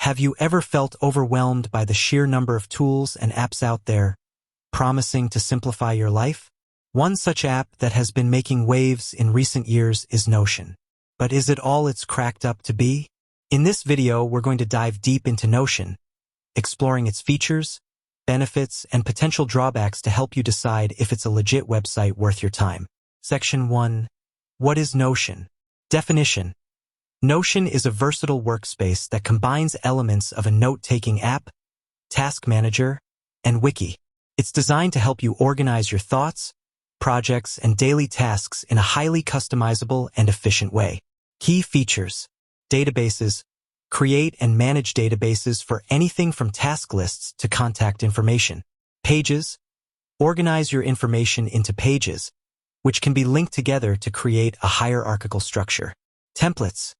Have you ever felt overwhelmed by the sheer number of tools and apps out there, promising to simplify your life? One such app that has been making waves in recent years is Notion. But is it all it's cracked up to be? In this video, we're going to dive deep into Notion, exploring its features, benefits, and potential drawbacks to help you decide if it's a legit website worth your time. Section 1. What is Notion? Definition. Notion is a versatile workspace that combines elements of a note-taking app, task manager, and wiki. It's designed to help you organize your thoughts, projects, and daily tasks in a highly customizable and efficient way. Key features. Databases. Create and manage databases for anything from task lists to contact information. Pages. Organize your information into pages, which can be linked together to create a hierarchical structure. Templates.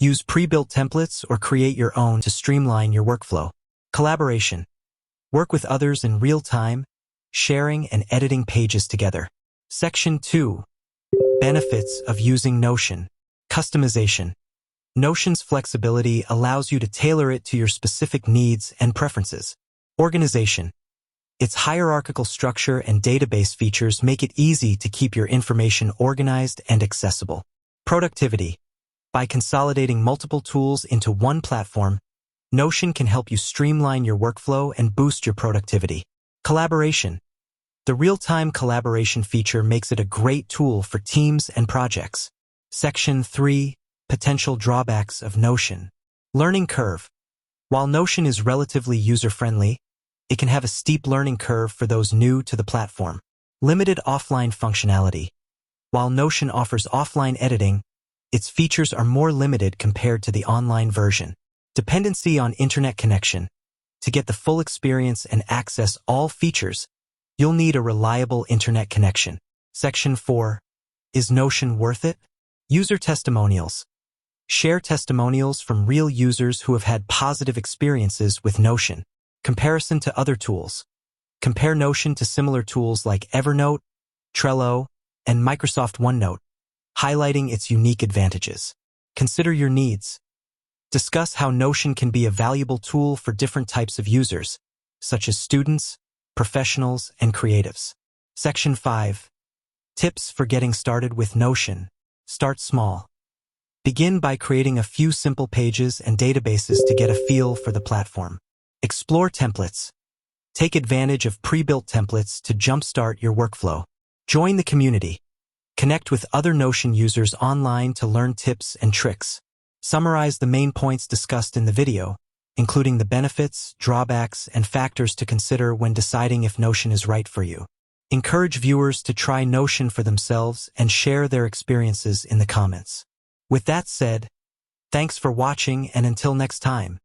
Use pre-built templates or create your own to streamline your workflow. Collaboration. Work with others in real time, sharing and editing pages together. Section 2. Benefits of using Notion. Customization. Notion's flexibility allows you to tailor it to your specific needs and preferences. Organization. Its hierarchical structure and database features make it easy to keep your information organized and accessible. Productivity. By consolidating multiple tools into one platform, Notion can help you streamline your workflow and boost your productivity. Collaboration. The real-time collaboration feature makes it a great tool for teams and projects. Section 3. Potential drawbacks of Notion. Learning curve. While Notion is relatively user-friendly, it can have a steep learning curve for those new to the platform. Limited offline functionality. While Notion offers offline editing, its features are more limited compared to the online version. Dependency on internet connection. To get the full experience and access all features, you'll need a reliable internet connection. Section 4. Is Notion worth it? User testimonials. Share testimonials from real users who have had positive experiences with Notion. Comparison to other tools. Compare Notion to similar tools like Evernote, Trello, and Microsoft OneNote, highlighting its unique advantages. Consider your needs. Discuss how Notion can be a valuable tool for different types of users, such as students, professionals, and creatives. Section 5. Tips for getting started with Notion. Start small. Begin by creating a few simple pages and databases to get a feel for the platform. Explore templates. Take advantage of pre-built templates to jumpstart your workflow. Join the community. Connect with other Notion users online to learn tips and tricks. Summarize the main points discussed in the video, including the benefits, drawbacks, and factors to consider when deciding if Notion is right for you. Encourage viewers to try Notion for themselves and share their experiences in the comments. With that said, thanks for watching, and until next time.